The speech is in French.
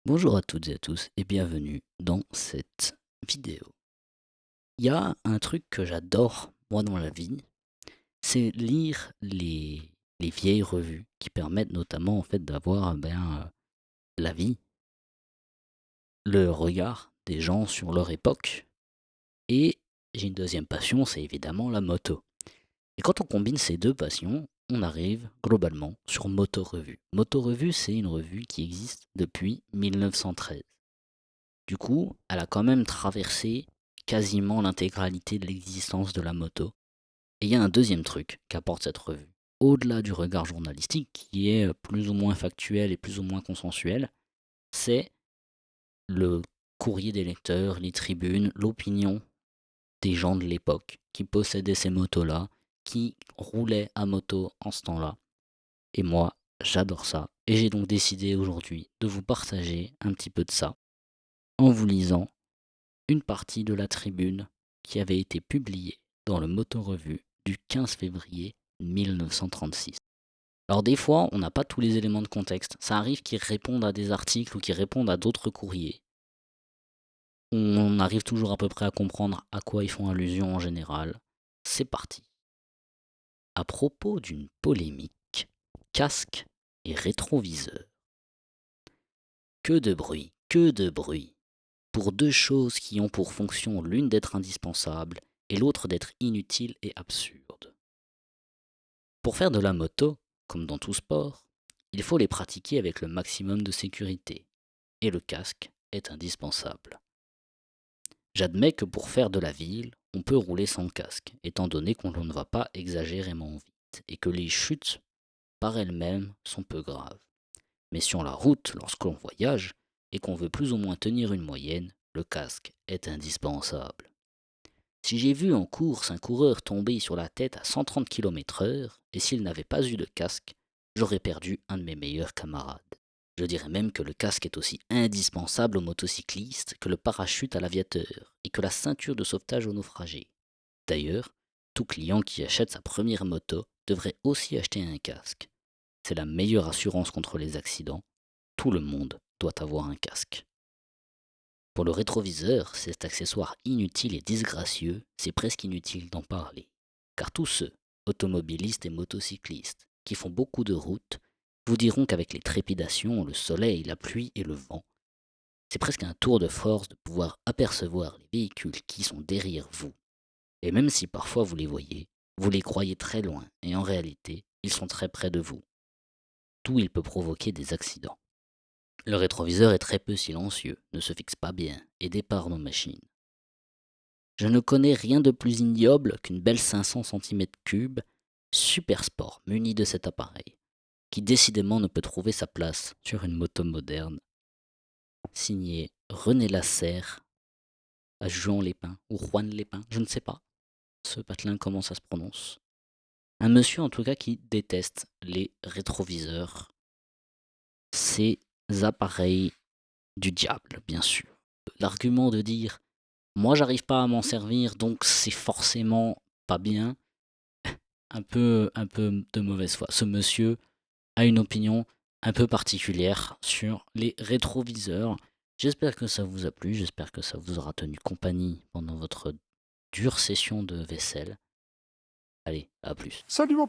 Bonjour à toutes et à tous et bienvenue dans cette vidéo. Il y a un truc que j'adore, moi, dans la vie, c'est lire les vieilles revues qui permettent notamment en fait d'avoir la vie, le regard des gens sur leur époque. Et j'ai une deuxième passion, c'est évidemment la moto. Et quand on combine ces deux passions, on arrive globalement sur Moto Revue. Moto Revue, c'est une revue qui existe depuis 1913. Du coup, elle a quand même traversé quasiment l'intégralité de l'existence de la moto. Et il y a un deuxième truc qu'apporte cette revue. Au-delà du regard journalistique, qui est plus ou moins factuel et plus ou moins consensuel, c'est le courrier des lecteurs, les tribunes, l'opinion des gens de l'époque qui possédaient ces motos-là, qui roulaient à moto en ce temps-là. Et moi, j'adore ça. Et j'ai donc décidé aujourd'hui de vous partager un petit peu de ça en vous lisant une partie de la tribune qui avait été publiée dans le Moto-Revue du 15 février 1936. Alors des fois, on n'a pas tous les éléments de contexte. Ça arrive qu'ils répondent à des articles ou qu'ils répondent à d'autres courriers. On arrive toujours à peu près à comprendre à quoi ils font allusion en général. C'est parti. À propos d'une polémique, casque et rétroviseur. Que de bruit, que de bruit. Pour deux choses qui ont pour fonction l'une d'être indispensable et l'autre d'être inutile et absurde. Pour faire de la moto, comme dans tout sport, il faut les pratiquer avec le maximum de sécurité, et le casque est indispensable. J'admets que pour faire de la ville, on peut rouler sans casque, étant donné qu'on ne va pas exagérément vite, et que les chutes, par elles-mêmes, sont peu graves. Mais sur la route, lorsque l'on voyage, et qu'on veut plus ou moins tenir une moyenne, le casque est indispensable. Si j'ai vu en course un coureur tomber sur la tête à 130 km/h, et s'il n'avait pas eu de casque, j'aurais perdu un de mes meilleurs camarades. Je dirais même que le casque est aussi indispensable aux motocyclistes que le parachute à l'aviateur, et que la ceinture de sauvetage aux naufragés. D'ailleurs, tout client qui achète sa première moto devrait aussi acheter un casque. C'est la meilleure assurance contre les accidents. Tout le monde doit avoir un casque. Pour le rétroviseur, cet accessoire inutile et disgracieux, c'est presque inutile d'en parler. Car tous ceux, automobilistes et motocyclistes, qui font beaucoup de routes, vous diront qu'avec les trépidations, le soleil, la pluie et le vent, c'est presque un tour de force de pouvoir apercevoir les véhicules qui sont derrière vous. Et même si parfois vous les voyez, vous les croyez très loin, et en réalité, ils sont très près de vous. D'où il peut provoquer des accidents. Le rétroviseur est très peu silencieux, ne se fixe pas bien et dépare nos machines. Je ne connais rien de plus ignoble qu'une belle 500 cm3 super sport munie de cet appareil, qui décidément ne peut trouver sa place sur une moto moderne. Signé René Lasserre à Juan-les-Pins, ou Juan-les-Pins, je ne sais pas ce patelin comment ça se prononce. Un monsieur en tout cas qui déteste les rétroviseurs, ces appareils du diable bien sûr. L'argument de dire moi j'arrive pas à m'en servir donc c'est forcément pas bien, un peu de mauvaise foi. Ce monsieur a une opinion un peu particulière sur les rétroviseurs. J'espère que ça vous a plu, j'espère que ça vous aura tenu compagnie pendant votre dure session de vaisselle. Allez, à plus. Salut mon